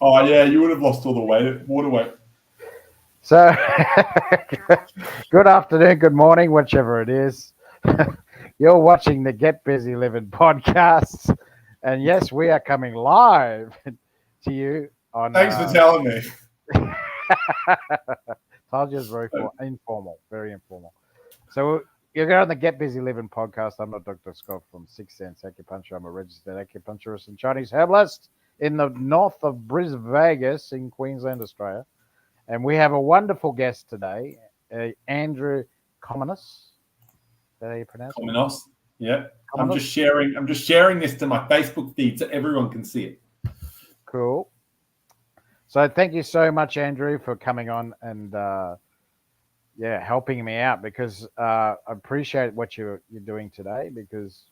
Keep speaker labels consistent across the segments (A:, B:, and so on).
A: Oh, yeah, you would have lost all the water weight.
B: So, good afternoon, good morning, whichever it is. You're watching the Get Busy Living podcast. And yes, we are coming live to you on.
A: Thanks for telling me.
B: Told you it's very informal, very informal. So, you're on the Get Busy Living podcast. I'm not Dr. Scott from Sixth Sense Acupuncture. I'm a registered acupuncturist and Chinese herbalist in the north of Brisbane, Vegas in Queensland, Australia. And we have a wonderful guest today, Andrew Cominos. Is that how you pronounce it?
A: Cominos. Yeah.
B: Cominos?
A: I'm just sharing this to my Facebook feed so everyone can see it.
B: Cool. So thank you so much, Andrew, for coming on and helping me out, because I appreciate what you're doing today, because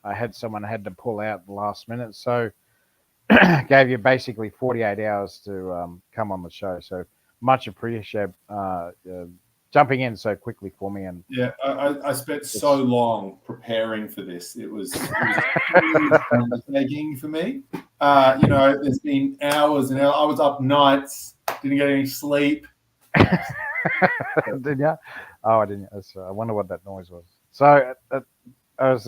B: I had someone had to pull out the last minute. So gave you basically 48 hours to come on the show. So much appreciate jumping in so quickly for me. And
A: yeah, I spent so long preparing for this. It was a huge undertaking for me. There's been hours and hours. I was up nights, didn't get any sleep.
B: Did you? Oh, I didn't. I wonder what that noise was. So I was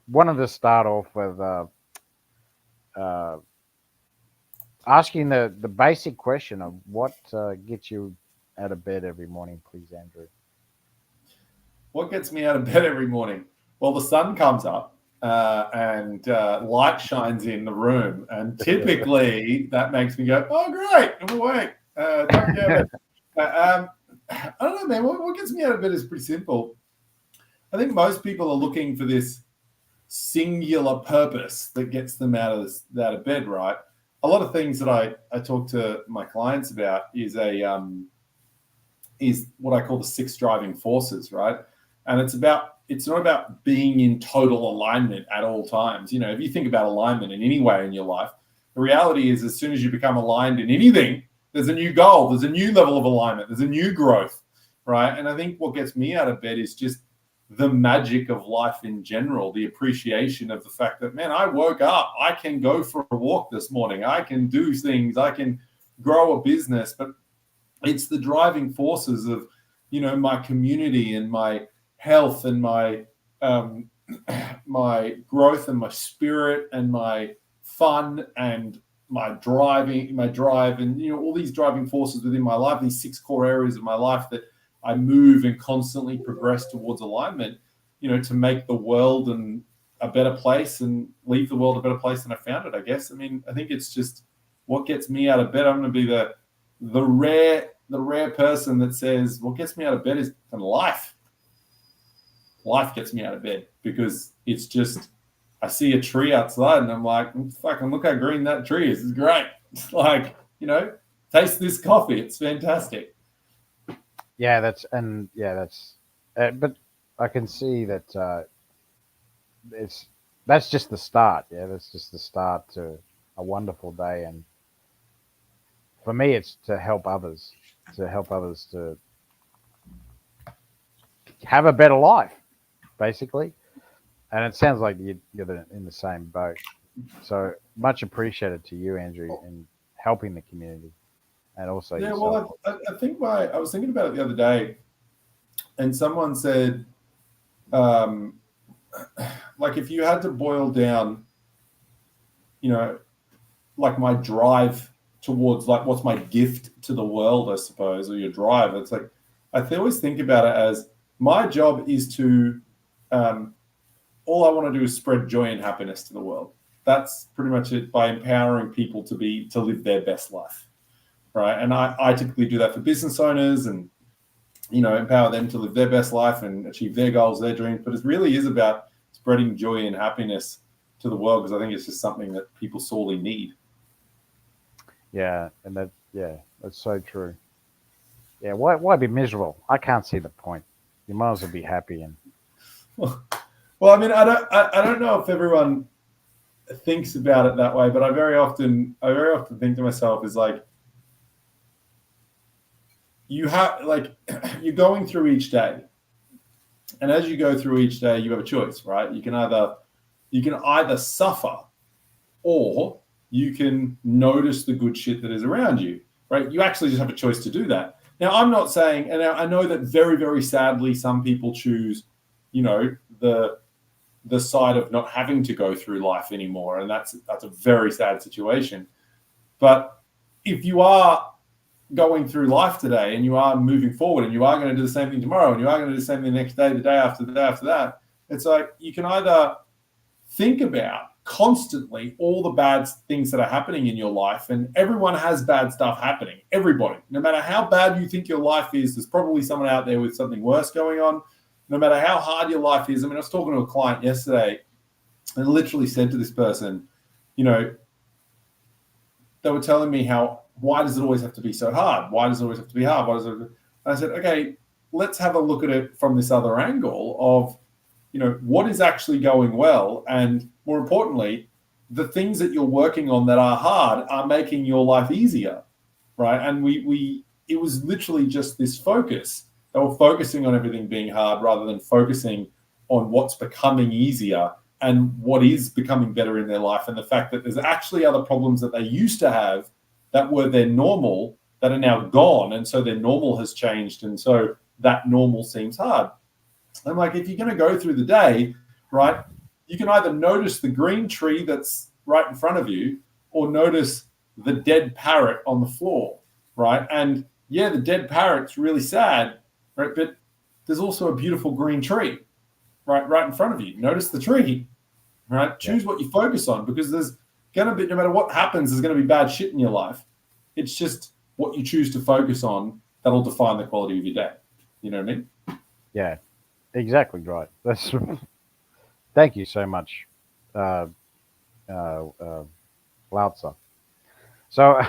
B: wanted to start off with asking the basic question of what gets you out of bed every morning, please, Andrew.
A: What gets me out of bed every morning? Well, the sun comes up and light shines in the room, and typically that makes me go, "Oh, great, I'm awake." Time to get out of bed. I don't know, man. What gets me out of bed is pretty simple. I think most people are looking for this singular purpose that gets them out of bed, right? A lot of things that I talk to my clients about is what I call the 6 driving forces, right? And it's not about being in total alignment at all times. If you think about alignment in any way in your life, the reality is as soon as you become aligned in anything, there's a new goal, there's a new level of alignment, there's a new growth, right? And I think what gets me out of bed is just the magic of life in general, the appreciation of the fact that, man, I woke up, I can go for a walk this morning, I can do things, I can grow a business, but it's the driving forces of, my community and my health and my my growth and my spirit and my fun and my drive and, all these driving forces within my life, these 6 core areas of my life that I move and constantly progress towards alignment, to make the world a better place and leave the world a better place than I found it, I guess. I mean, I think it's just what gets me out of bed. I'm going to be the rare person that says what gets me out of bed is life. Life gets me out of bed because it's just, I see a tree outside and I'm like, fucking look how green that tree is. It's great. It's like, taste this coffee. It's fantastic.
B: But I can see that that's just the start. Yeah, that's just the start to a wonderful day. And for me, it's to help others to have a better life, basically. And it sounds like you're in the same boat. So much appreciated to you, Andrew, in helping the community. And also,
A: yeah. Well, I think I was thinking about it the other day, and someone said, like if you had to boil down, like my drive towards like what's my gift to the world, I suppose, or your drive. It's like I always think about it as my job is to, all I want to do is spread joy and happiness to the world. That's pretty much it, by empowering people to live their best life. Right. And I typically do that for business owners and, empower them to live their best life and achieve their goals, their dreams. But it really is about spreading joy and happiness to the world, because I think it's just something that people sorely need.
B: Yeah. And that's so true. Yeah. Why be miserable? I can't see the point. You might as well be happy. And
A: well, I mean, I don't know if everyone thinks about it that way, but I very often think to myself is like, you're going through each day, and as you go through each day, you have a choice, right? You can either suffer, or you can notice the good shit that is around you, right? You actually just have a choice to do that. Now, I'm not saying, and I know that very, very sadly, some people choose, the side of not having to go through life anymore, and that's a very sad situation. But if you are going through life today and you are moving forward and you are going to do the same thing tomorrow and you are going to do the same thing the next day, the day after, the day after that, it's like you can either think about constantly all the bad things that are happening in your life, and everyone has bad stuff happening. Everybody, no matter how bad you think your life is, there's probably someone out there with something worse going on. No matter how hard your life is. I mean, I was talking to a client yesterday and literally said to this person, they were telling me why does it always have to be so hard? Why does it always have to be hard? And I said, okay, let's have a look at it from this other angle of, what is actually going well, and more importantly, the things that you're working on that are hard are making your life easier, right? And it was literally just this focus. They were focusing on everything being hard rather than focusing on what's becoming easier and what is becoming better in their life, and the fact that there's actually other problems that they used to have that were their normal that are now gone, and so their normal has changed, and so that normal seems hard. I'm like, if you're going to go through the day, right, you can either notice the green tree that's right in front of you or notice the dead parrot on the floor, right? And yeah, the dead parrot's really sad, right? But there's also a beautiful green tree right in front of you. Notice the tree, right? Choose what you focus on, because there's going to be, no matter what happens, there's going to be bad shit in your life. It's just what you choose to focus on that'll define the quality of your day. You know what I mean?
B: Yeah, exactly right. That's. Thank you so much, Lao Tzu. So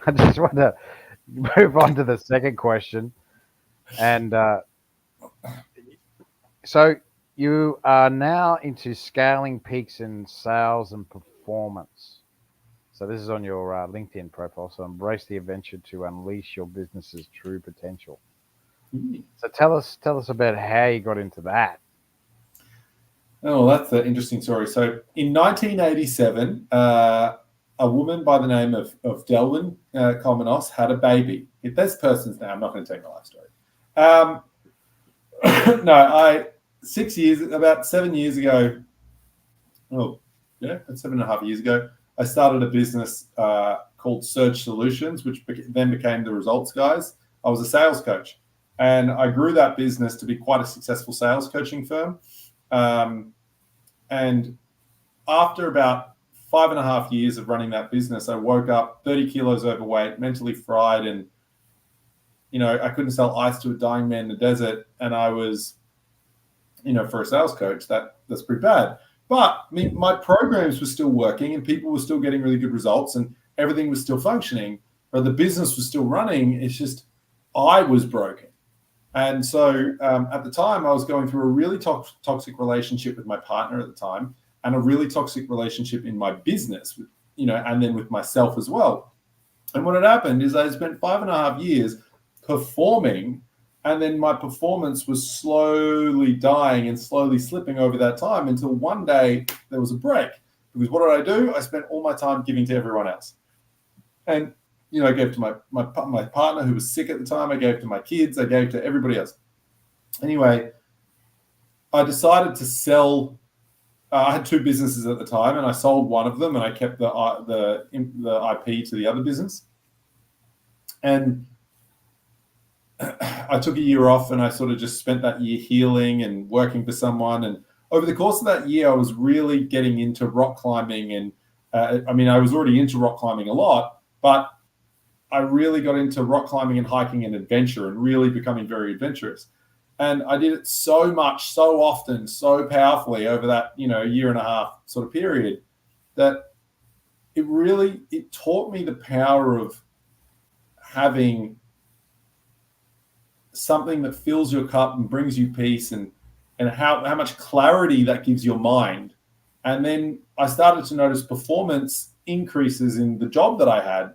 B: I just want to move on to the second question. And so you are now into scaling peaks in sales and performance. So this is on your LinkedIn profile. So embrace the adventure to unleash your business's true potential. So tell us about how you got into that.
A: Oh, that's an interesting story. So in 1987, a woman by the name of Livin, Cominos, had a baby. If this person's name, I'm not going to tell you my life story. No, about 7 years ago, about 7.5 years ago, I started a business called Surge Solutions, which then became the Results Guys. I was a sales coach, and I grew that business to be quite a successful sales coaching firm. And after about 5.5 years of running that business, I woke up 30 kilos overweight, mentally fried, and I couldn't sell ice to a dying man in the desert. And I was, for a sales coach, that's pretty bad. But I mean, my programs were still working, and people were still getting really good results, and everything was still functioning, but the business was still running. It's just I was broken. And so at the time, I was going through a really toxic relationship with my partner at the time, and a really toxic relationship in my business, and then with myself as well. And what had happened is I spent 5.5 years performing, and then my performance was slowly dying and slowly slipping over that time until one day there was a break. Because what did I do? I spent all my time giving to everyone else. And I gave to my partner who was sick at the time. I gave to my kids. I gave to everybody else. Anyway, I decided to sell. I had 2 businesses at the time, and I sold one of them, and I kept the IP to the other business. And I took a year off, and I sort of just spent that year healing and working for someone. And over the course of that year, I was really getting into rock climbing. And I was already into rock climbing a lot, but I really got into rock climbing and hiking and adventure, and really becoming very adventurous. And I did it so much, so often, so powerfully over that, year and a half sort of period, that it taught me the power of having something that fills your cup and brings you peace, and how much clarity that gives your mind. And then I started to notice performance increases in the job that I had.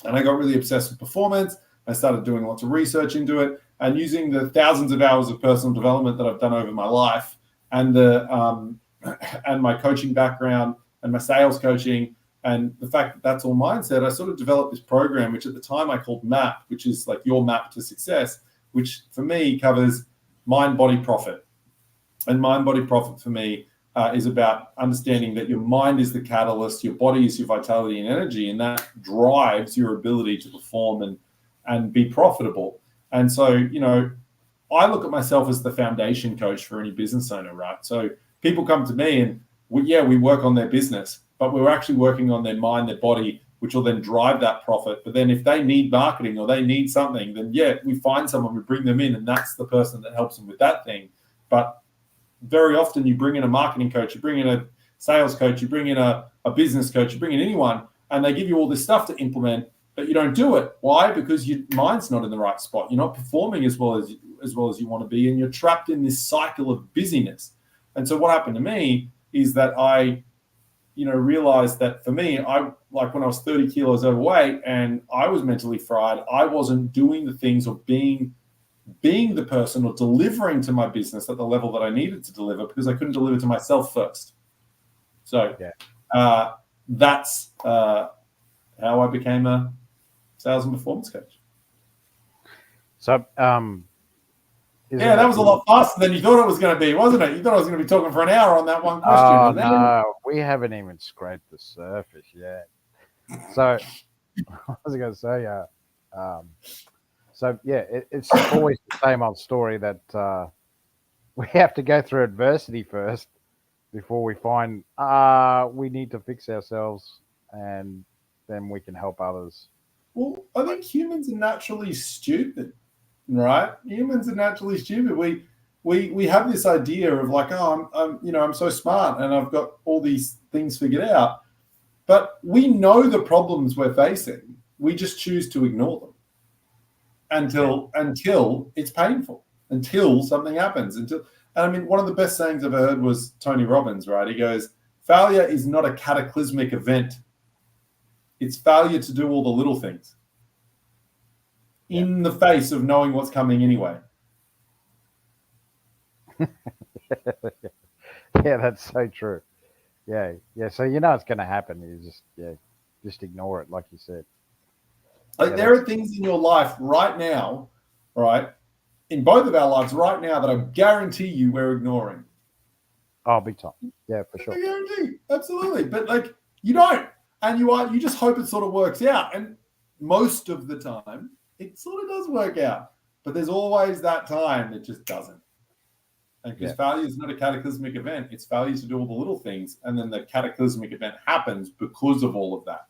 A: And I got really obsessed with performance. I started doing lots of research into it, and using the thousands of hours of personal development that I've done over my life, and and my coaching background, and my sales coaching and the fact that that's all mindset, I sort of developed this program, which at the time I called MAP, which is like your map to success, which for me covers mind, body, profit. And mind, body, profit for me is about understanding that your mind is the catalyst, your body is your vitality and energy, and that drives your ability to perform and be profitable. And so, I look at myself as the foundation coach for any business owner, right? So people come to me and we work on their business, but we're actually working on their mind, their body, which will then drive that profit. But then if they need marketing or they need something, then we find someone, we bring them in, and that's the person that helps them with that thing. But very often you bring in a marketing coach, you bring in a sales coach, you bring in a business coach, you bring in anyone, and they give you all this stuff to implement, but you don't do it. Why? Because your mind's not in the right spot. You're not performing as well as you want to be, and you're trapped in this cycle of busyness. And so what happened to me is that I realized that for me, I like when I was 30 kilos overweight and I was mentally fried, I wasn't doing the things or being the person or delivering to my business at the level that I needed to deliver because I couldn't deliver to myself first. So that's how I became a sales and performance coach.
B: So,
A: that was a lot faster than you thought it was going to be, wasn't it? You thought I was going to be talking for an hour on that one question.
B: Oh, no, we haven't even scraped the surface yet. So, I was going to say, it's always the same old story that we have to go through adversity first before we find we need to fix ourselves, and then we can help others.
A: Well, I think humans are naturally stupid. Right? Humans are naturally stupid. We have this idea of like, I'm so smart and I've got all these things figured out. But we know the problems we're facing. We just choose to ignore them until it's painful, until something happens. One of the best sayings I've heard was Tony Robbins, right? He goes, failure is not a cataclysmic event. It's failure to do all the little things in the face of knowing what's coming anyway.
B: That's so true. Yeah. So it's going to happen. You just ignore it, like you said.
A: Like there are things in your life right now, right, in both of our lives right now that I guarantee you we're ignoring.
B: Oh, big time. Yeah, for sure.
A: I guarantee, absolutely. But like you don't, and you just hope it sort of works out, and most of the time it sort of does work out, but there's always that time that just doesn't. And because failure is not a cataclysmic event, it's failure to do all the little things, and then the cataclysmic event happens because of all of that.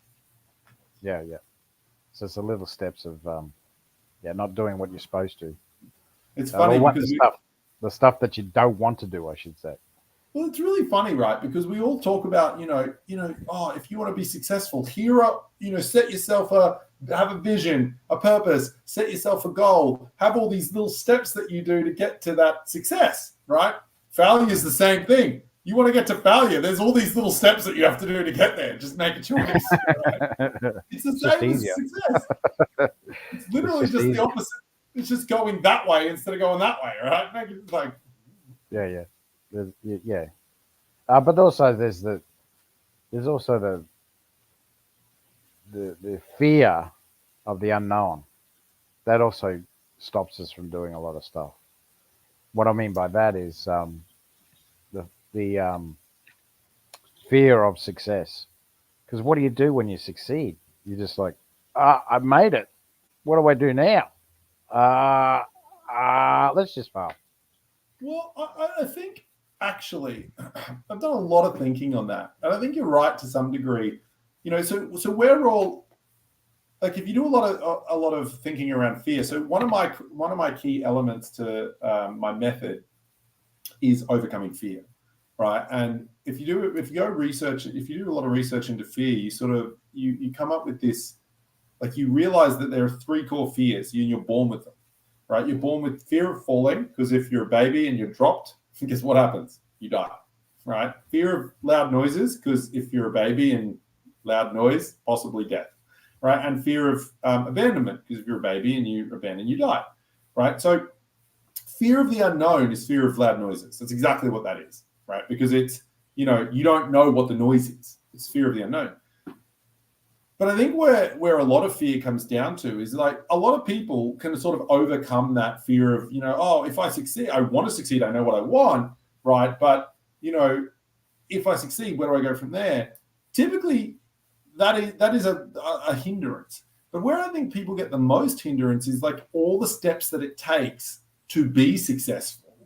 B: Yeah. So it's the little steps of, not doing what you're supposed to.
A: It's funny because
B: the stuff that you don't want to do, I should say.
A: Well, it's really funny, right? Because we all talk about, if you want to be successful, set yourself have a vision, a purpose, set yourself a goal, have all these little steps that you do to get to that success, right? Failure is the same thing. You want to get to failure, there's all these little steps that you have to do to get there. Just make a choice. Right? It's the same as success. It's literally just the opposite. It's just going that way instead of going that way, right? Make it like
B: but also there's also the fear of the unknown. That also stops us from doing a lot of stuff. What I mean by that is the fear of success. Because what do you do when you succeed? You're just like, I made it. What do I do now? Let's just fail.
A: Well, I think actually I've done a lot of thinking on that, and I think you're right to some degree. So we're all like, if you do a lot of thinking around fear. So one of my key elements to my method is overcoming fear, right? And if you do a lot of research into fear, you sort of you come up with this, like you realize that there are three core fears, and you're born with them, right? You're born with fear of falling, because if you're a baby and you're dropped, guess what happens? You die, right? Fear of loud noises, because if you're a baby and loud noise, possibly death, right? And fear of abandonment, because if you're a baby and you abandon, you die, right? So fear of the unknown is fear of loud noises. That's exactly what that is, right? Because it's, you don't know what the noise is. It's fear of the unknown. But I think where a lot of fear comes down to is like a lot of people can sort of overcome that fear of, if I succeed, I want to succeed, I know what I want, right? But, if I succeed, where do I go from there? Typically, that is a hindrance. But where I think people get the most hindrance is like all the steps that it takes to be successful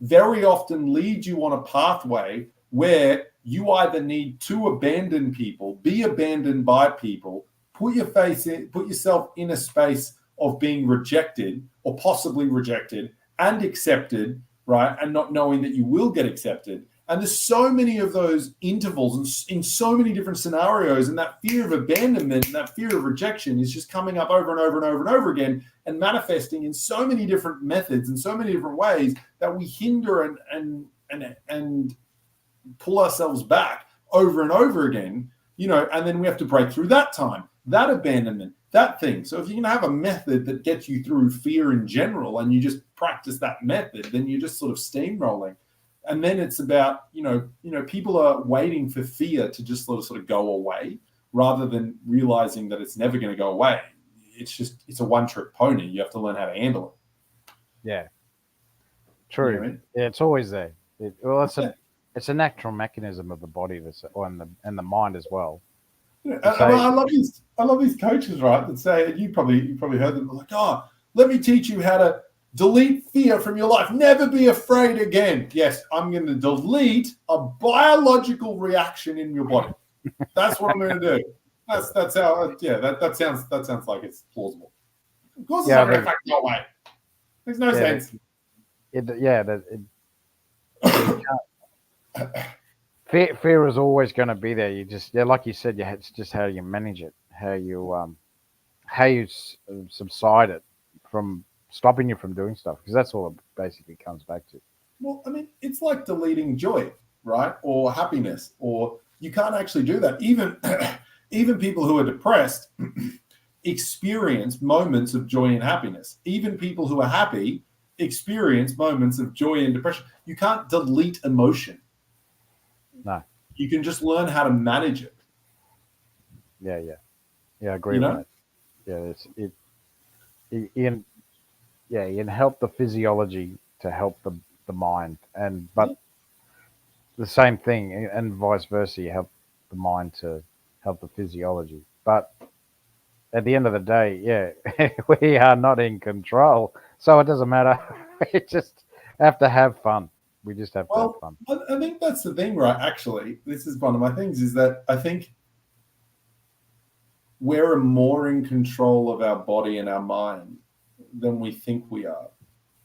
A: very often lead you on a pathway where you either need to abandon people, be abandoned by people, put yourself in a space of being rejected or possibly rejected and accepted, right? And not knowing that you will get accepted. And there's so many of those intervals in so many different scenarios, and that fear of abandonment and that fear of rejection is just coming up over and over and over and over again and manifesting in so many different methods and so many different ways that we hinder and pull ourselves back over and over again, and then we have to break through that time, that abandonment, that thing. So if you're going to have a method that gets you through fear in general and you just practice that method, then you're just sort of steamrolling. And then it's about, people are waiting for fear to just sort of go away rather than realizing that it's never going to go away. It's a one-trick pony. You have to learn how to handle it.
B: Yeah. True. You know what I mean? Yeah, it's always there. It's a natural mechanism of the body and the mind as well.
A: Yeah, I love these coaches, right, that say, you probably heard them, like, let me teach you how to delete fear from your life. Never be afraid again. Yes, I'm going to delete a biological reaction in your body. That's what I'm going to do. That's how. Yeah, that sounds like it's plausible. Of course, it's not going to affect your way. Makes no sense.
B: Fear is always going to be there. You just, like you said, it's just how you manage it, how you subside it from stopping you from doing stuff, because that's all it basically comes back to.
A: Well, I mean, it's like deleting joy, right? Or happiness, or you can't actually do that. Even people who are depressed experience moments of joy and happiness. Even people who are happy experience moments of joy and depression. You can't delete emotion.
B: No. You
A: can just learn how to manage it.
B: Yeah, I agree with that. Yeah, you can help the physiology to help the mind, but the same thing, and vice versa. You help the mind to help the physiology. But at the end of the day, we are not in control, so it doesn't matter. We just have to have fun. We just have to have fun.
A: I think that's the thing, right? Actually, this is one of my things, is that I think we're more in control of our body and our mind than we think we are.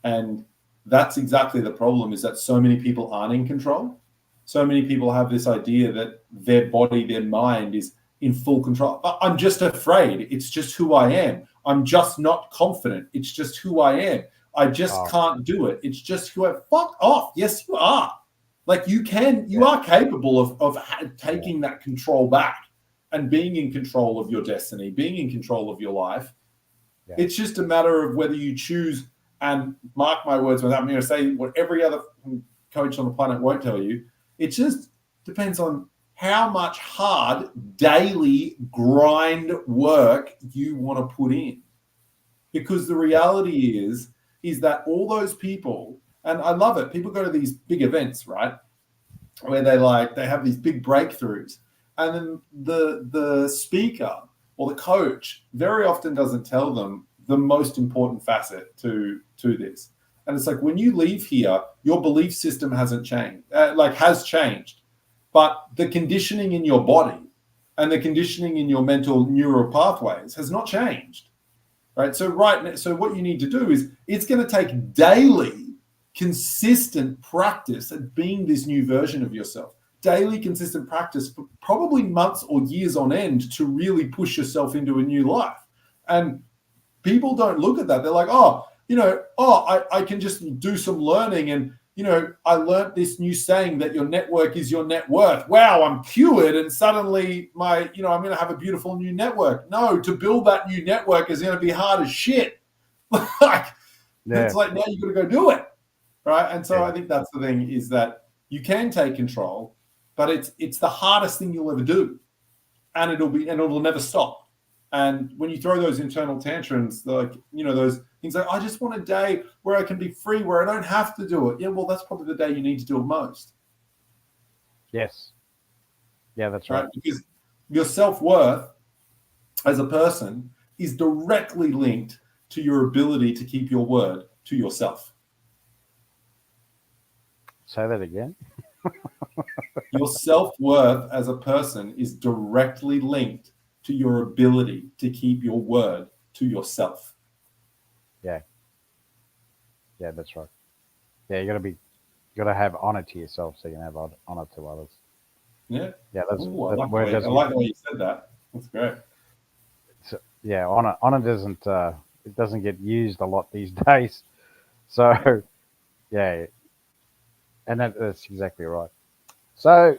A: And that's exactly the problem, is that so many people aren't in control. So many people have this idea that their body, their mind is in full control. I'm just afraid. It's just who I am. I'm just not confident. It's just who I am. I just can't do it. It's just who I fuck off. Yes, you are. Like you are capable of taking that control back and being in control of your destiny, being in control of your life. Yeah. It's just a matter of whether you choose, and mark my words when I'm going to say what every other coach on the planet won't tell you. It just depends on how much hard daily grind work you want to put in. Because the reality is that all those people, and I love it, people go to these big events, right, where they have these big breakthroughs, and then the speaker or the coach very often doesn't tell them the most important facet to this. And it's like, when you leave here, your belief system hasn't changed, has changed, but the conditioning in your body and the conditioning in your mental neural pathways has not changed. Right. So what you need to do is, it's going to take daily, consistent practice at being this new version of yourself. Daily, consistent practice for probably months or years on end to really push yourself into a new life. And people don't look at that. They're like, I can just do some learning, and I learned this new saying that your network is your net worth. Wow, I'm cured, and suddenly I'm going to have a beautiful new network. No, to build that new network is going to be hard as shit. It's like, now you've got to go do it, right? And so I think that's the thing, is that you can take control, but it's the hardest thing you'll ever do, and it'll never stop. And when you throw those internal tantrums, like, those things like, I just want a day where I can be free, where I don't have to do it. Yeah, well, that's probably the day you need to do it most.
B: Yes. Yeah, that's right.
A: Because your self-worth as a person is directly linked to your ability to keep your word to yourself.
B: Say that again.
A: Your self-worth as a person is directly linked to your ability to keep your word to yourself.
B: Yeah. Yeah, that's right. Yeah, you gotta have honor to yourself so you can have honor to others.
A: Yeah.
B: Yeah, that's
A: Ooh, I like the way you said that. That's great.
B: So, yeah, honor doesn't it doesn't get used a lot these days. So yeah, and that's exactly right. So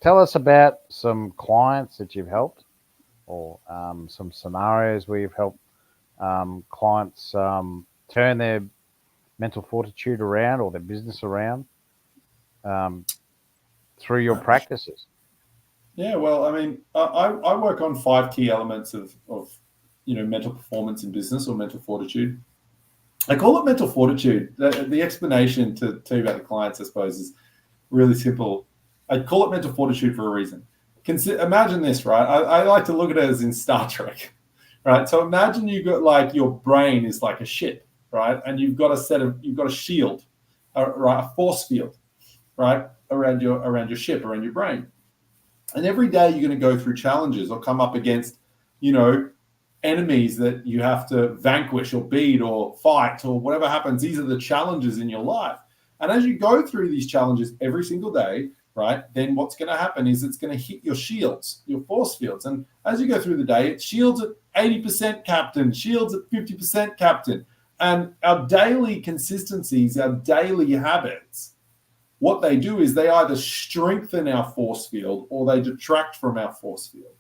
B: tell us about some clients that you've helped, or some scenarios where you've helped clients turn their mental fortitude around or their business around through your practices.
A: Yeah, well, I mean, I work on 5 key elements of mental performance in business, or mental fortitude. I call it mental fortitude. The explanation to tell you about the clients, I suppose, is really simple. I call it mental fortitude for a reason. Imagine this, right? I like to look at it as in Star Trek, right? So imagine you've got, like, your brain is like a ship, right? And you've got a shield, right? A force field, right? Around your ship, around your brain. And every day you're going to go through challenges or come up against, enemies that you have to vanquish or beat or fight or whatever happens. These are the challenges in your life. And as you go through these challenges every single day, right, then what's going to happen is it's going to hit your shields, your force fields. And as you go through the day, it's shields at 80% captain, shields at 50% captain. And our daily consistencies, our daily habits, what they do is they either strengthen our force field, or they detract from our force field,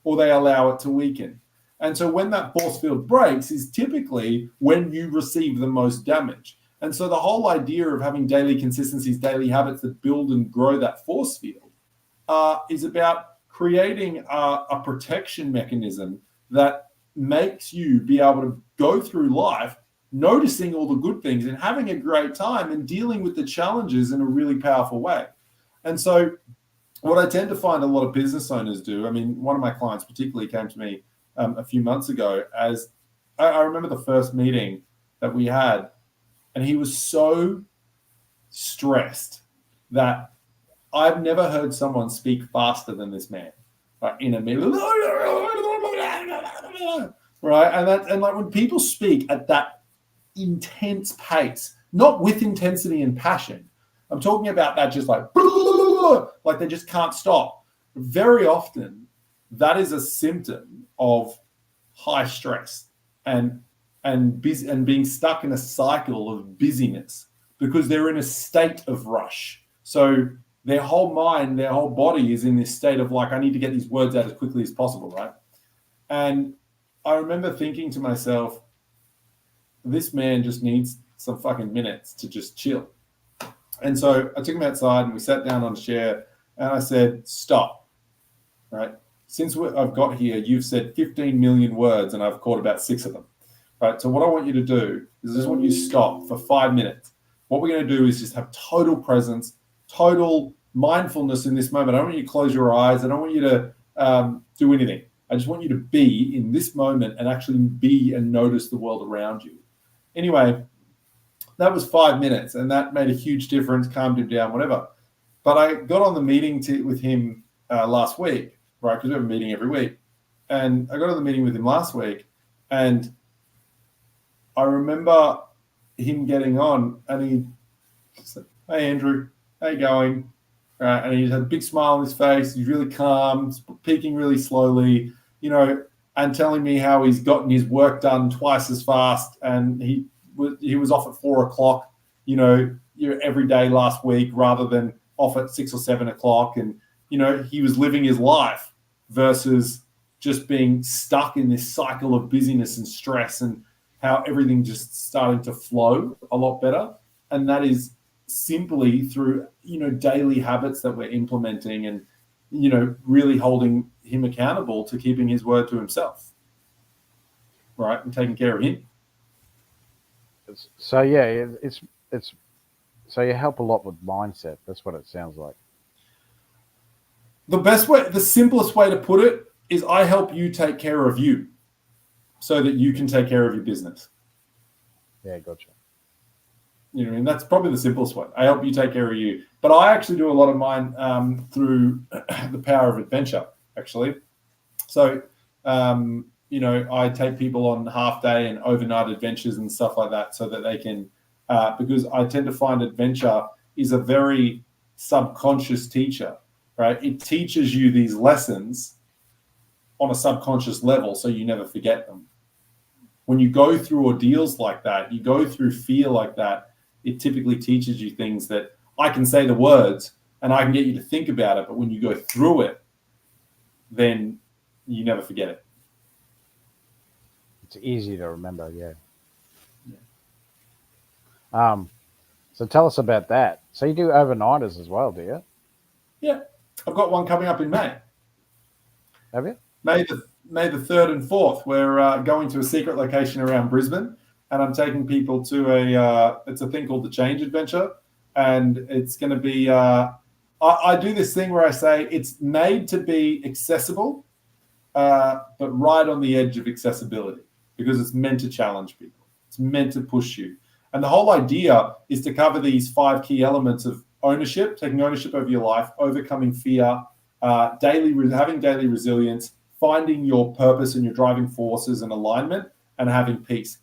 A: or they allow it to weaken. And so when that force field breaks is typically when you receive the most damage. And so the whole idea of having daily consistencies, daily habits that build and grow that force field is about creating a protection mechanism that makes you be able to go through life noticing all the good things and having a great time and dealing with the challenges in a really powerful way. And so what I tend to find a lot of business owners do, I mean, one of my clients particularly came to me a few months ago, as I remember the first meeting that we had, and he was so stressed that I've never heard someone speak faster than this man, right, in a meeting. Right, and like when people speak at that intense pace, not with intensity and passion, I'm talking about that just like they just can't stop. Very often, that is a symptom of high stress and being stuck in a cycle of busyness, because they're in a state of rush. So their whole mind, their whole body is in this state of like, I need to get these words out as quickly as possible, right? And I remember thinking to myself, this man just needs some fucking minutes to just chill. And so I took him outside and we sat down on a chair and I said, stop, right? Since I've got here, you've said 15 million words and I've caught about 6 of them, right? So what I want you to do is I just want you to stop for 5 minutes. What we're going to do is just have total presence, total mindfulness in this moment. I don't want you to close your eyes. I don't want you to do anything. I just want you to be in this moment and actually be and notice the world around you. Anyway, that was 5 minutes and that made a huge difference, calmed him down, whatever. But I got on the meeting with him last week, right? Because we have a meeting every week. And I got on the meeting with him last week and I remember him getting on and he said, hey, Andrew, how you going? And he had a big smile on his face. He's really calm, speaking really slowly, and telling me how he's gotten his work done twice as fast. And he was off at 4 o'clock, every day last week rather than off at 6 or 7 o'clock. And, he was living his life versus just being stuck in this cycle of busyness and stress, and how everything just starting to flow a lot better. And that is simply through, daily habits that we're implementing and, really holding him accountable to keeping his word to himself, right? And taking care of him.
B: So yeah, it's so you help a lot with mindset. That's what it sounds like.
A: The simplest way to put it is I help you take care of you so that you can take care of your business.
B: Yeah, gotcha.
A: You know what I mean? That's probably the simplest way. I help you take care of you. But I actually do a lot of mine through the power of adventure, actually. So, I take people on half day and overnight adventures and stuff like that so that they can, because I tend to find adventure is a very subconscious teacher, right? It teaches you these lessons on a subconscious level so you never forget them. When you go through ordeals like that, you go through fear like that, it typically teaches you things that I can say the words and I can get you to think about it, but when you go through it, then you never forget it.
B: It's easy to remember, yeah.
A: Yeah.
B: So tell us about that. So you do overnighters as well, do you?
A: Yeah. I've got one coming up in May.
B: Have you?
A: May the 3rd and 4th. We're going to a secret location around Brisbane, and I'm taking people to it's a thing called the Change Adventure, and it's going to be. I do this thing where I say it's made to be accessible, but right on the edge of accessibility because it's meant to challenge people. It's meant to push you, and the whole idea is to cover these 5 key elements of ownership, taking ownership over your life, overcoming fear, having daily resilience, finding your purpose and your driving forces and alignment, and having peace.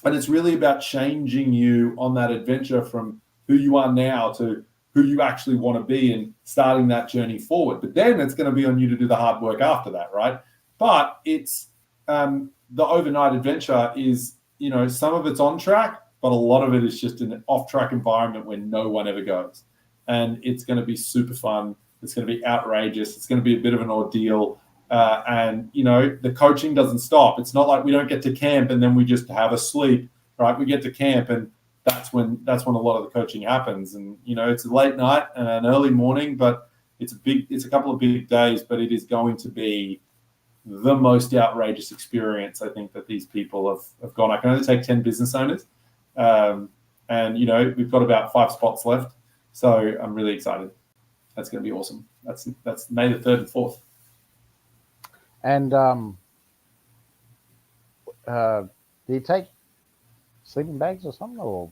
A: And it's really about changing you on that adventure from who you are now to who you actually want to be and starting that journey forward. But then it's going to be on you to do the hard work after that, right? But it's the overnight adventure is, some of it's on track, but a lot of it is just an off-track environment where no one ever goes. And it's going to be super fun. It's going to be outrageous. It's going to be a bit of an ordeal. And the coaching doesn't stop. It's not like we don't get to camp and then we just have a sleep, right? We get to camp and that's when a lot of the coaching happens. And it's a late night and an early morning, but it's a couple of big days, but it is going to be the most outrageous experience I think that these people have gone. I can only take 10 business owners, and we've got about 5 spots left, so I'm really excited. That's going to be awesome. That's May the 3rd and 4th.
B: And do you take sleeping bags or something, or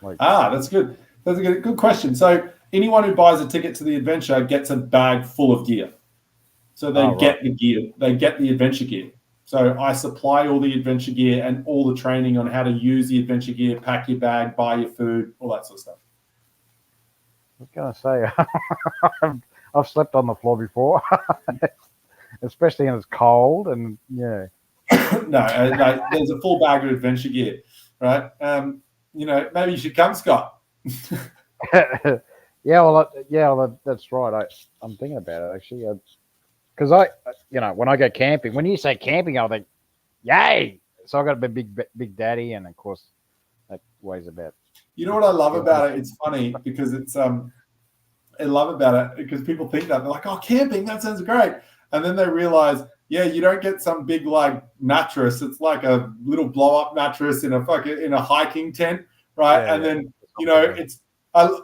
B: like?
A: That's good. That's a good question. So anyone who buys a ticket to the adventure gets a bag full of gear. So they get the gear. They get the adventure gear. So I supply all the adventure gear and all the training on how to use the adventure gear, pack your bag, buy your food, all that sort of stuff.
B: I was going to say, I've slept on the floor before, especially when it's cold and yeah.
A: No, there's a full bag of adventure gear, right? Maybe you should come, Scott.
B: That's right. I'm thinking about it actually, because when I go camping, when you say camping, I think, yay! So I got a big daddy, and of course, that weighs about.
A: You know what I love about it? It's funny because I love about it because people think that they're like, oh, camping, that sounds great, and then they realize, yeah, you don't get some big like mattress. It's like a little blow up mattress in a hiking tent, right?
B: Yeah,
A: and then it's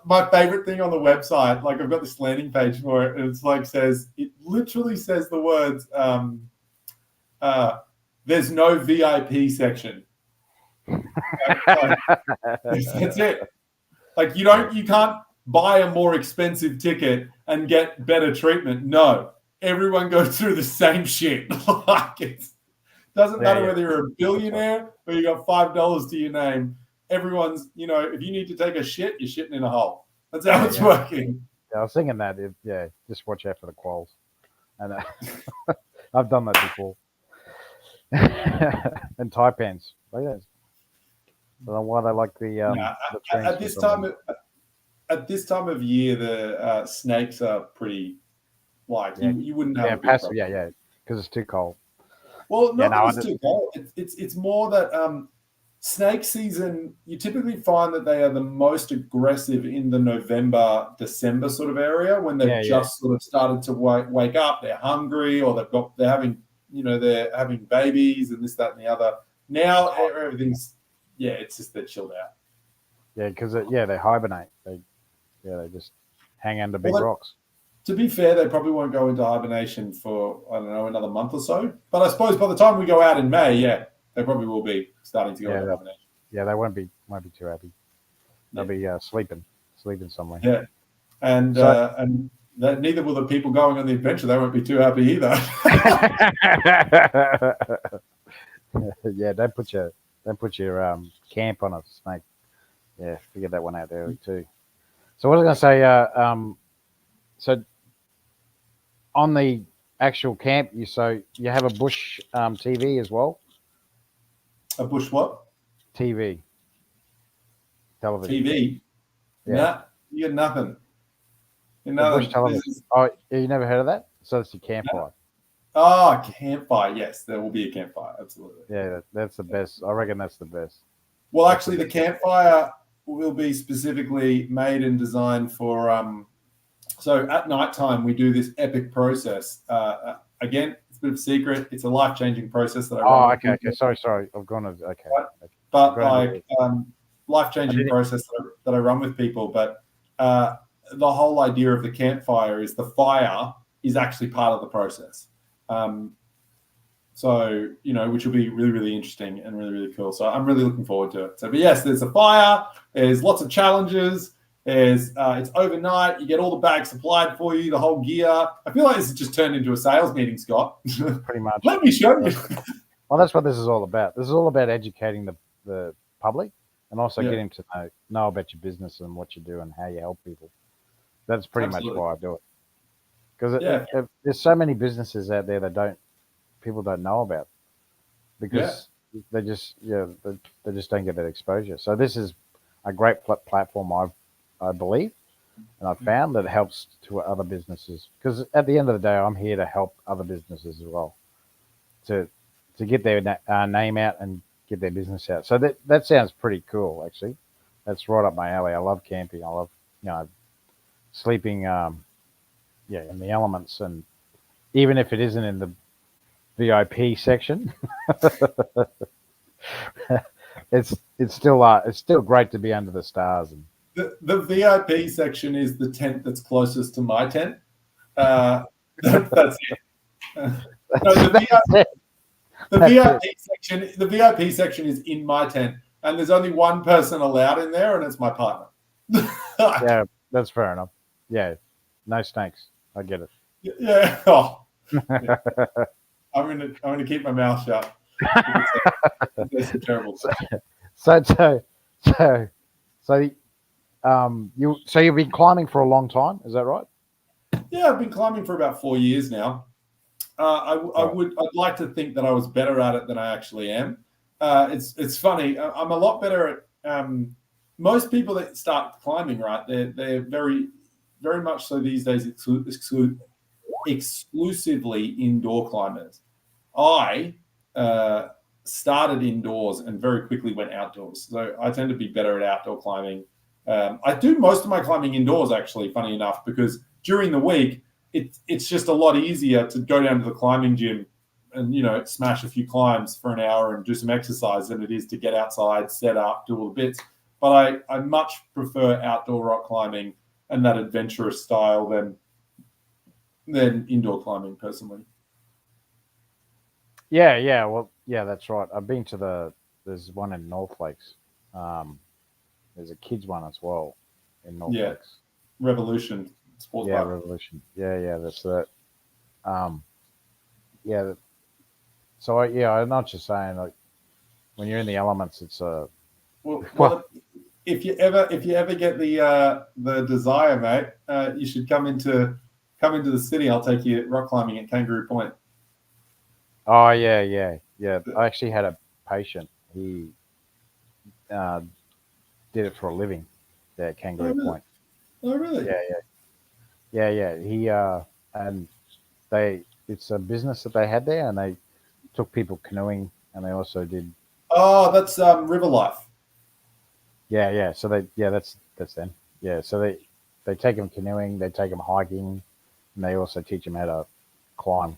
A: my favorite thing on the website. Like I've got this landing page for it, and it literally says the words, "There's no VIP section." That's it. Like you can't buy a more expensive ticket and get better treatment. No. Everyone goes through the same shit. Like it doesn't matter whether you're a billionaire or you got $5 to your name. Everyone's, if you need to take a shit, you're shitting in a hole. That's how it's working.
B: Yeah, I was thinking that. Just watch out for the qualls. And I've done that before. And Taipans. I don't know why they like the
A: at this time of year, the snakes are pretty. Like you wouldn't have
B: passive, because it's too cold.
A: Well, not that it's too cold. It's more that Snake season, you typically find that they are the most aggressive in the November, December sort of area when they've just sort of started to wake up. They're hungry, or they're having babies and this, that, and the other. Now everything's it's just they're chilled out.
B: Yeah, because they hibernate. They just hang under big rocks.
A: To be fair, they probably won't go into hibernation for, I don't know, another month or so. But I suppose by the time we go out in May, they probably will be starting to go into hibernation.
B: Yeah, they won't be too happy. They'll be sleeping somewhere.
A: Yeah, and neither will the people going on the adventure. They won't be too happy either.
B: Yeah, don't put your camp on a snake. Yeah, figure that one out early too. So what was I going to say? So on the actual camp, you have a bush TV as well.
A: A bush what?
B: TV. Television.
A: TV? Yeah. Nah, you got nothing.
B: Bush television. Oh, you never heard of that? So it's your campfire.
A: No. Oh, campfire. Yes, there will be a campfire. Absolutely.
B: Yeah, that's the best. I reckon that's the best.
A: Well, actually, the campfire will be specifically made and designed for... So at nighttime, we do this epic process. Again, it's a bit of a secret. It's a life-changing process that I run.
B: Oh, okay. Sorry. I've gone. Okay.
A: But life-changing process that I run with people. But the whole idea of the campfire is the fire is actually part of the process. So, which will be really, really interesting and really, really cool. So I'm really looking forward to it. So, but yes, there's a fire. There's lots of challenges. It's overnight. You get all the bags supplied for you, the whole gear. I feel like this has just turned into a sales meeting, Scott.
B: Pretty much.
A: Let me show you.
B: Well, that's what this is all about. This is all about educating the public and also getting to know about your business and what you do and how you help people. That's pretty much why I do it. Because there's so many businesses out there that people don't know about because they just don't get that exposure. So this is a great platform, I believe, and I've found that it helps to other businesses, because at the end of the day, I'm here to help other businesses as well to get their name out and get their business out. So that sounds pretty cool, actually. That's right up my alley. I love camping. I love sleeping in the elements, and even if it isn't in the VIP section, it's still great to be under the stars. And
A: the VIP section is the tent that's closest to my tent. That's it. The VIP section is in my tent, and there's only one person allowed in there, and it's my partner.
B: Yeah, that's fair enough. Yeah, no snakes. I get it.
A: Yeah. Oh. Yeah. I'm gonna keep my mouth shut. It's terrible.
B: You've been climbing for a long time, is that right?
A: Yeah, I've been climbing for about 4 years now. I'd like to think that I was better at it than I actually am. It's funny. I'm a lot better at most people that start climbing. Right, they're very, very much so these days exclusively indoor climbers. I started indoors and very quickly went outdoors. So I tend to be better at outdoor climbing. I do most of my climbing indoors, actually, funny enough, because during the week, it's just a lot easier to go down to the climbing gym and, smash a few climbs for an hour and do some exercise than it is to get outside, set up, do all the bits. But I much prefer outdoor rock climbing and that adventurous style than indoor climbing, personally.
B: Yeah. Well, yeah, that's right. I've been to there's one in North Lakes. There's a kids one as well in North Lakes.
A: Revolution Sports Park.
B: Revolution. Yeah, that's that. So I know what you're saying. Like when you're in the elements, it's
A: well, if you ever get the desire, mate, you should come into the city. I'll take you rock climbing at Kangaroo Point.
B: Oh yeah. I actually had a patient. He did it for a living there at Kangaroo Point.
A: Oh really?
B: Yeah. He and it's a business that they had there, and they took people canoeing, and they also did.
A: Oh, that's River Life.
B: Yeah. So that's them. Yeah. So they take them canoeing, they take them hiking, and they also teach them how to climb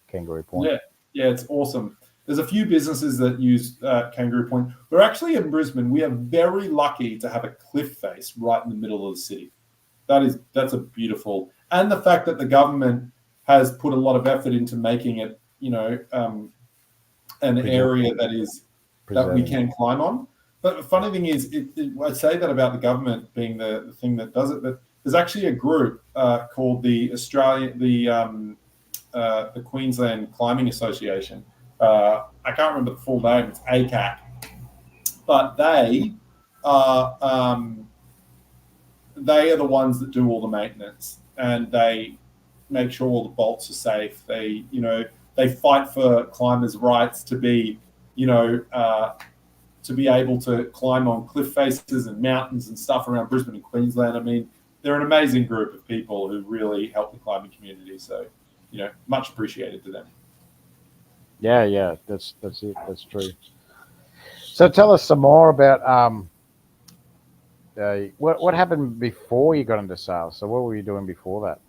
B: Kangaroo Point.
A: Yeah, it's awesome. There's a few businesses that use Kangaroo Point. We're actually in Brisbane. We are very lucky to have a cliff face right in the middle of the city. That's a beautiful, and the fact that the government has put a lot of effort into making it, an area that we can climb on. But the funny thing is, I say that about the government being the thing that does it, but there's actually a group called the Queensland Climbing Association. I can't remember the full name. It's ACAC, but they are the ones that do all the maintenance, and they make sure all the bolts are safe. They fight for climbers' rights to be, to be able to climb on cliff faces and mountains and stuff around Brisbane and Queensland. I mean, they're an amazing group of people who really help the climbing community. So, much appreciated to them.
B: Yeah, that's it. That's true. So tell us some more about what happened before you got into sales. So what were you doing before that?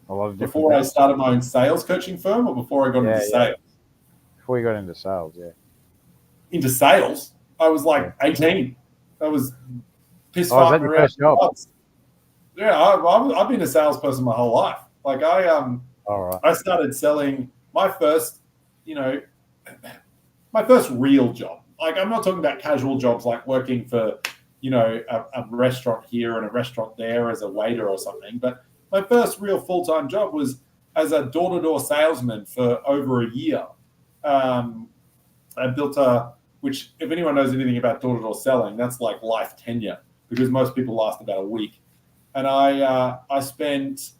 B: A lot of
A: before I started my own sales coaching firm, or before I got into sales?
B: Before you got into sales, yeah.
A: Into sales, I was like 18. I was pissed
B: off around. First job?
A: Yeah, I've been a salesperson my whole life. Like I started selling my first real job. Like, I'm not talking about casual jobs like working for, a restaurant here and a restaurant there as a waiter or something. But my first real full-time job was as a door-to-door salesman for over a year. I built which if anyone knows anything about door-to-door selling, that's like life tenure, because most people last about a week. And I spent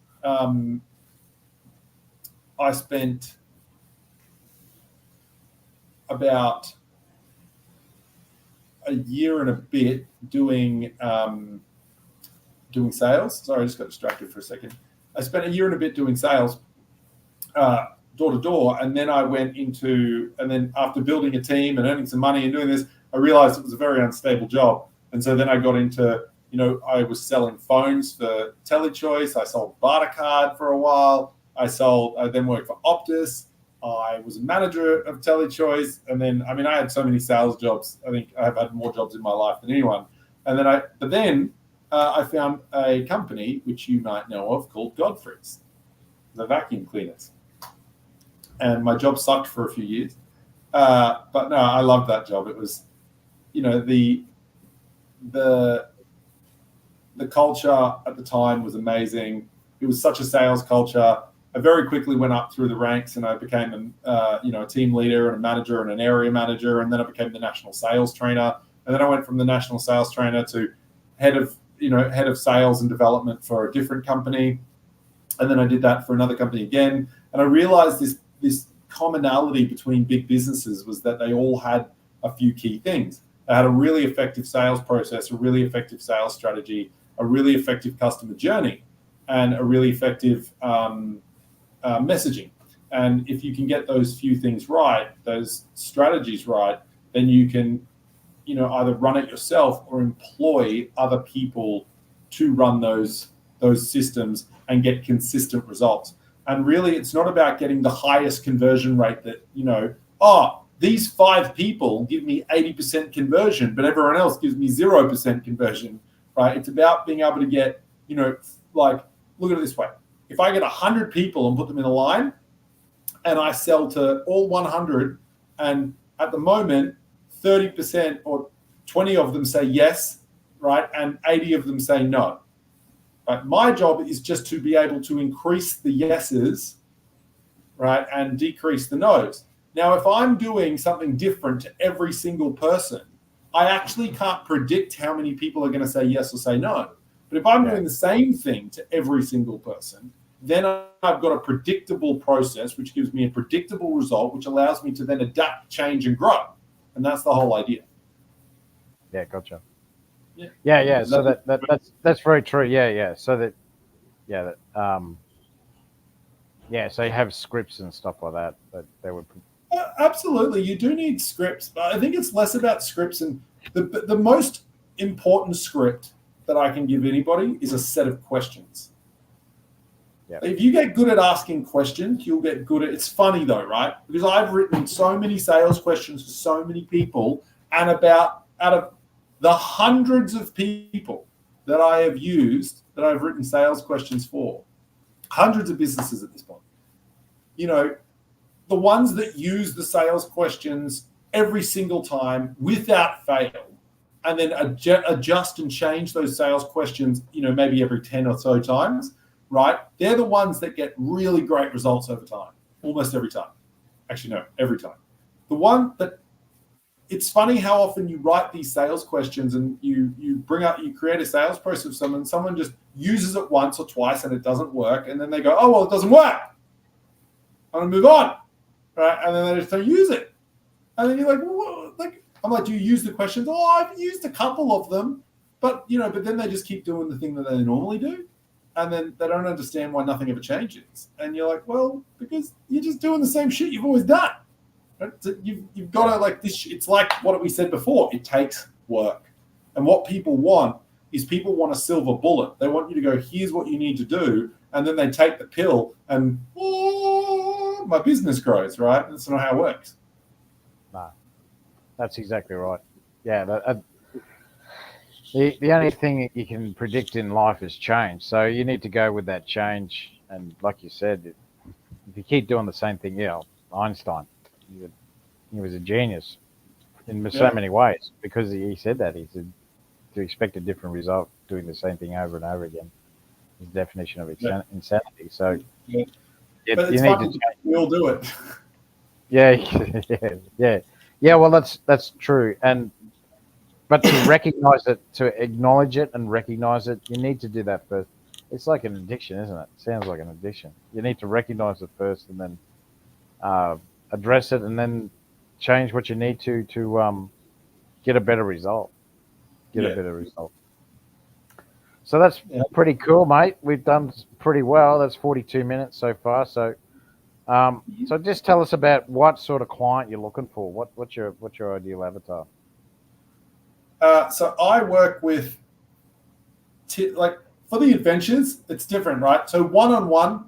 A: about a year and a bit doing sales. Sorry, I just got distracted for a second. I spent a year and a bit doing sales, door to door, and then I went into, and then after building a team and earning some money and doing this, I realized it was a very unstable job. And so then I got into, I was selling phones for TeleChoice. I sold Bartercard for a while. I then worked for Optus. I was a manager of TeleChoice. And then, I had so many sales jobs. I think I've had more jobs in my life than anyone. And then I found a company, which you might know of, called Godfrey's, the vacuum cleaners. And my job sucked for a few years. But no, I loved that job. It was, the culture at the time was amazing. It was such a sales culture. I very quickly went up through the ranks, and I became a team leader and a manager and an area manager, and then I became the national sales trainer. And then I went from the national sales trainer to head of sales and development for a different company. And then I did that for another company again. And I realized this commonality between big businesses was that they all had a few key things. They had a really effective sales process, a really effective sales strategy, a really effective customer journey, and a really effective messaging. And if you can get those few things right, those strategies right, then you can, either run it yourself or employ other people to run those systems and get consistent results. And really, it's not about getting the highest conversion rate that, these 5 people give me 80% conversion, but everyone else gives me 0% conversion, right? It's about being able to get, look at it this way. If I get 100 people and put them in a line, and I sell to all 100, and at the moment, 30% or 20 of them say yes, right? And 80 of them say no. Right? My job is just to be able to increase the yeses, right? And decrease the no's. Now, if I'm doing something different to every single person, I actually can't predict how many people are going to say yes or say no. But if I'm doing the same thing to every single person, then I've got a predictable process, which gives me a predictable result, which allows me to then adapt, change, and grow. And that's the whole idea.
B: Yeah, gotcha. Yeah. So that's very true. Yeah. So so you have scripts and stuff like that they would.
A: Absolutely, you do need scripts, but I think it's less about scripts. And the most important script that I can give anybody is a set of questions.
B: Yeah.
A: If you get good at asking questions, you'll get good at. It's funny though, right? Because I've written so many sales questions for so many people, and out of the hundreds of people that I have used, that I've written sales questions for, hundreds of businesses at this point, the ones that use the sales questions every single time without fail, and then adjust and change those sales questions, maybe every 10 or so times, right? They're the ones that get really great results over time, almost every time. Actually, no, every time. The one that it's funny how often you write these sales questions and you create a sales process with someone just uses it once or twice and it doesn't work. And then they go, oh, well, it doesn't work. I'm going to move on. Right? And then they just don't use it. And then you're like, well, I'm like, do you use the questions? Oh, I've used a couple of them, but then they just keep doing the thing that they normally do. And then they don't understand why nothing ever changes. And you're like, well, because you're just doing the same shit you've always done. Right? So you've got to this. It's like what we said before. It takes work. And what people want is people want a silver bullet. They want you to go, here's what you need to do. And then they take the pill and, my business grows, right? That's not how it works.
B: No, that's exactly right. Yeah. The only thing you can predict in life is change. So you need to go with that change. And like you said, if you keep doing the same thing, Einstein, he was a genius in so many ways because he said that. He said to expect a different result doing the same thing over and over again. His definition of insanity. So
A: but it's funny, we all do it.
B: Yeah. Well, that's true. But to recognize it, to acknowledge it and recognize it, you need to do that first. It's like an addiction, isn't it? It sounds like an addiction. You need to recognize it first and then address it and then change what you need to get a better result. A better result. So that's pretty cool, mate. We've done pretty well. That's 42 minutes so far. So just tell us about what sort of client you're looking for. What's your ideal avatar?
A: So I work with, for the adventures, it's different, right? So one-on-one,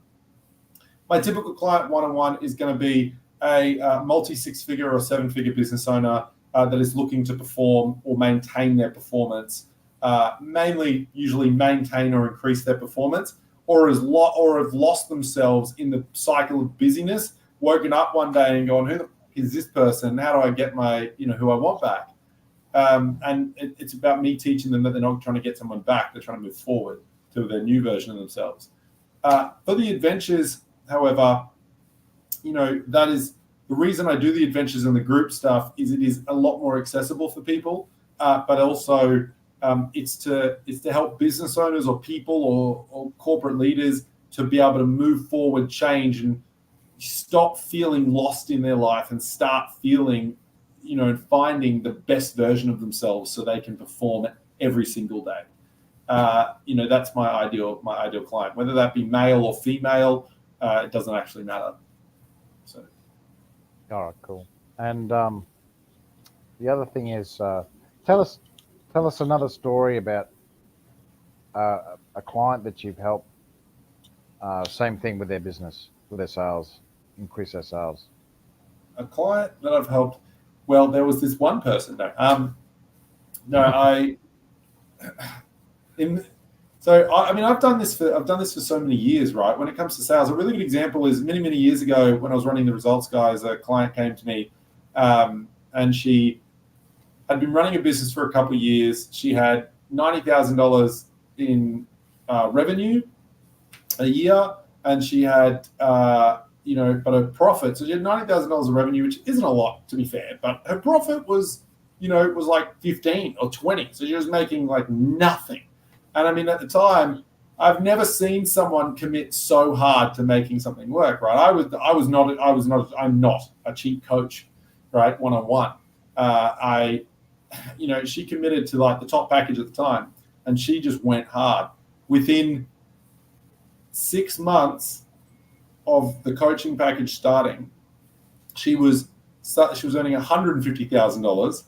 A: my typical client one-on-one is going to be a multi-six-figure or seven-figure business owner that is looking to perform or maintain their performance, usually maintain or increase their performance, or have lost themselves in the cycle of busyness, woken up one day and gone, who the f- is this person? How do I get my, who I want back? And it's about me teaching them that they're not trying to get someone back. They're trying to move forward to their new version of themselves. For the adventures, however, that is the reason I do the adventures and the group stuff is it is a lot more accessible for people, but also it's to help business owners or people or corporate leaders to be able to move forward, change, and stop feeling lost in their life and start feeling, and finding the best version of themselves so they can perform every single day. That's my ideal client, whether that be male or female, it doesn't actually matter. So.
B: All right, cool. And the other thing is, tell us another story about a client that you've helped. Same thing with their business, with their sales, increase their sales.
A: A client that I've helped. Well, there was this one person. I've done this for so many years, right? When it comes to sales, a really good example is many years ago when I was running the Results Guys, a client came to me, and she had been running a business for a couple of years. She had $90,000 in revenue a year, and she had but her profit. So she had $90,000 of revenue, which isn't a lot to be fair, but her profit was like 15 or 20. So she was making like nothing. And I mean, at the time, I've never seen someone commit so hard to making something work, right? I'm not a cheap coach, right? One-on-one. She committed to like the top package at the time, and she just went hard. Within 6 months of the coaching package starting, she was she was earning $150,000,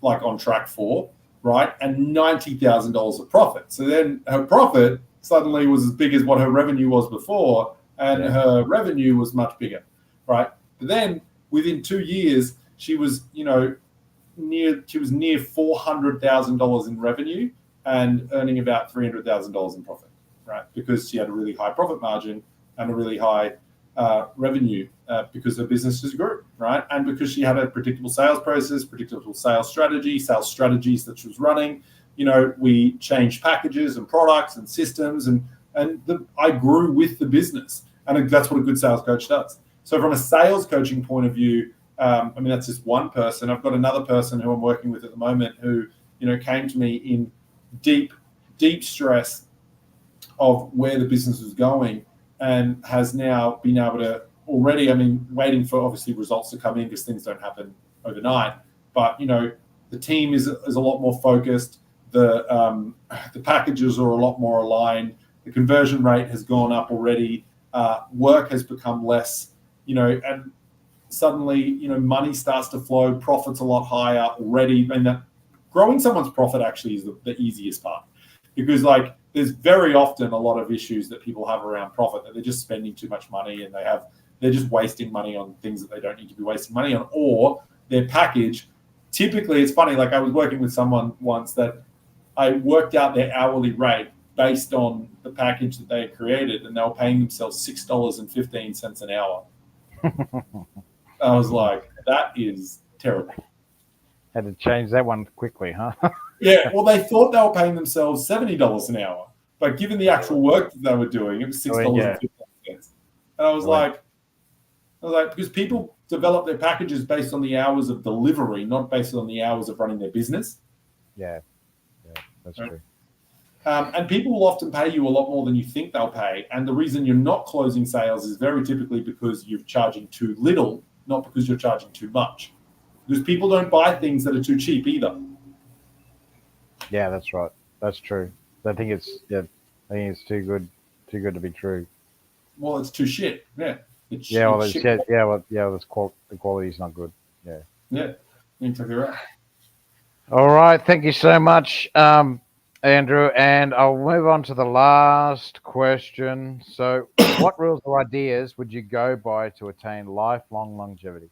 A: like on track for, right, and $90,000 of profit. So then her profit suddenly was as big as what her revenue was before, and her revenue was much bigger, right? But then within 2 years, she was, near $400,000 in revenue and earning about $300,000 in profit, right? Because she had a really high profit margin and a really high revenue because her business just grew, right? And because she had a predictable sales process, predictable sales strategies that she was running. We changed packages and products and systems, and I grew with the business, and that's what a good sales coach does. So from a sales coaching point of view, that's just one person. I've got another person who I'm working with at the moment who, came to me in deep stress of where the business was going, and has now been able to already, waiting for obviously results to come in because things don't happen overnight. But, the team is a lot more focused. The packages are a lot more aligned. The conversion rate has gone up already. Work has become less, and suddenly, money starts to flow. Profit's a lot higher already. And that growing someone's profit actually is the easiest part, because there's very often a lot of issues that people have around profit, that they're just spending too much money and they're just wasting money on things that they don't need to be wasting money on, or their package. Typically, it's funny, I was working with someone once that I worked out their hourly rate based on the package that they had created, and they were paying themselves $6.15 an hour. I was like, that is terrible.
B: Had to change that one quickly, huh?
A: Yeah, well, they thought they were paying themselves $70 an hour, but given the actual work that they were doing, it was $6.15. And I was like, because people develop their packages based on the hours of delivery, not based on the hours of running their business.
B: Yeah, that's true.
A: And people will often pay you a lot more than you think they'll pay. And the reason you're not closing sales is very typically because you're charging too little, not because you're charging too much. Because people don't buy things that are too cheap either.
B: Yeah, that's right. That's true. I think it's too good to be true.
A: Well, it's too shit. Yeah.
B: The quality's not good. Yeah.
A: Yeah. Exactly right.
B: All right. Thank you so much, Andrew. And I'll move on to the last question. So, what rules or ideas would you go by to attain lifelong longevity?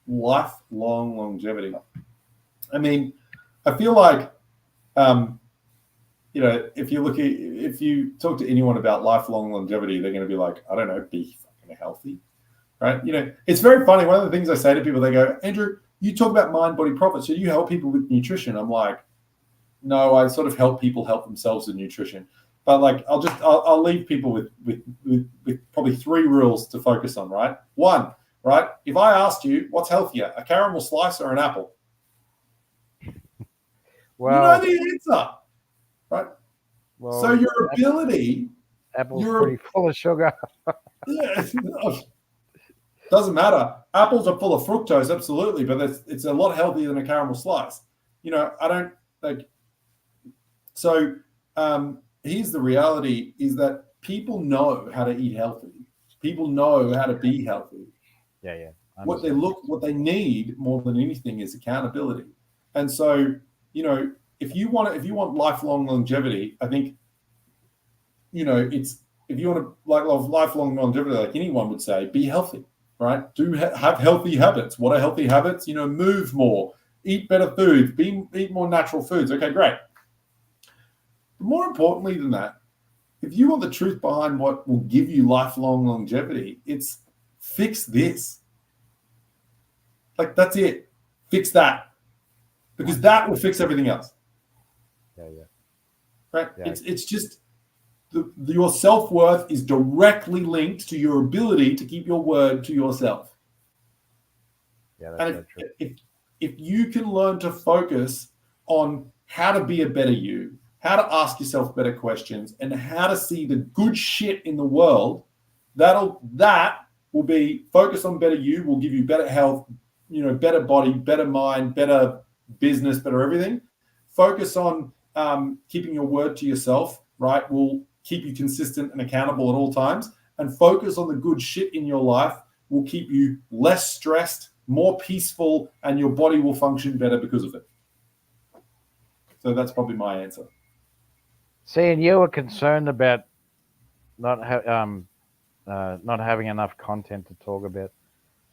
A: Lifelong longevity. I feel like, if you talk to anyone about lifelong longevity, they're going to be like, I don't know, be fucking healthy, right? It's very funny. One of the things I say to people, they go, Andrew, you talk about mind, body, profit. So you help people with nutrition. I'm like, no, I sort of help people help themselves with nutrition. But I'll leave people with probably 3 rules to focus on, right? 1, right? If I asked you what's healthier, a caramel slice or an apple? Well, you know the answer, right? Well, so your ability...
B: Apple's pretty full of sugar.
A: Yeah, doesn't matter. Apples are full of fructose, absolutely, but it's a lot healthier than a caramel slice. I don't like... So here's the reality, is that people know how to eat healthy. People know how to be healthy.
B: Yeah.
A: What they need more than anything is accountability. And so, if you want lifelong longevity, I think, it's, if you want to lifelong longevity, like anyone would say, be healthy, right? Have healthy habits. What are healthy habits? Move more, eat better foods, eat more natural foods. Okay, great. But more importantly than that, if you want the truth behind what will give you lifelong longevity, it's fix this. That's it. Fix that. Because that will fix everything else.
B: Yeah.
A: Right? Yeah. It's just your self-worth is directly linked to your ability to keep your word to yourself.
B: Yeah, that's so
A: true. If you can learn to focus on how to be a better you, how to ask yourself better questions, and how to see the good shit in the world, that will be focus on better you, will give you better health, better body, better mind, better business, better everything. Focus on keeping your word to yourself, right? Will keep you consistent and accountable at all times. And focus on the good shit in your life will keep you less stressed, more peaceful, and your body will function better because of it. So that's probably my answer.
B: See, and you were concerned about not having enough content to talk about.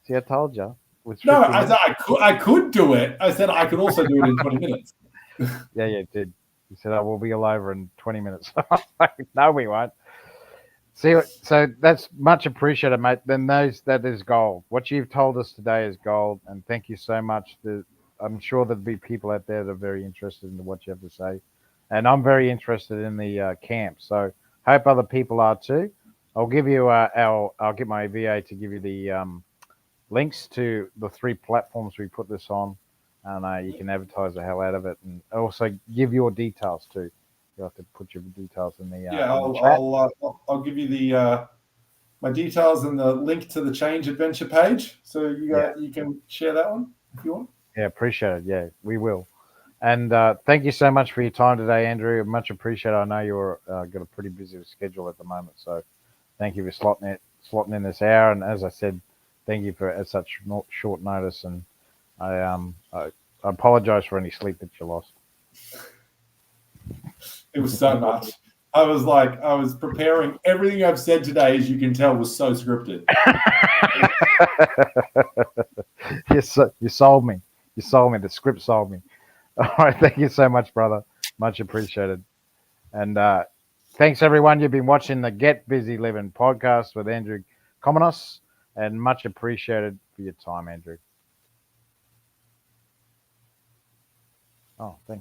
B: See, I told you.
A: No, I said I could do it. I said I could also do it in 20 minutes.
B: Yeah, you did. You said, "I will be all over in 20 minutes." No, we won't. See, so that's much appreciated, mate. Then that is gold. What you've told us today is gold, and thank you so much. I'm sure there'll be people out there that are very interested in what you have to say, and I'm very interested in the camp. So hope other people are too. I'll give you I'll get my VA to give you the links to the 3 platforms we put this on, and you can advertise the hell out of it, and also give your details too. You have to put your details in the
A: I'll give you the my details and the link to the Change Adventure page, so you can share that one if you want.
B: Yeah, appreciate it. Yeah, we will. And thank you so much for your time today, Andrew. Much appreciated. I know you're got a pretty busy schedule at the moment, so thank you for slotting in this hour. And as I said, thank you for at such short notice. And I apologize for any sleep that you lost.
A: It was so much. I was preparing. Everything I've said today, as you can tell, was so scripted.
B: You sold me. You sold me. The script sold me. All right. Thank you so much, brother. Much appreciated. And thanks, everyone. You've been watching the Get Busy Living podcast with Andrew Cominos, and much appreciated for your time, Andrew. Oh, thanks.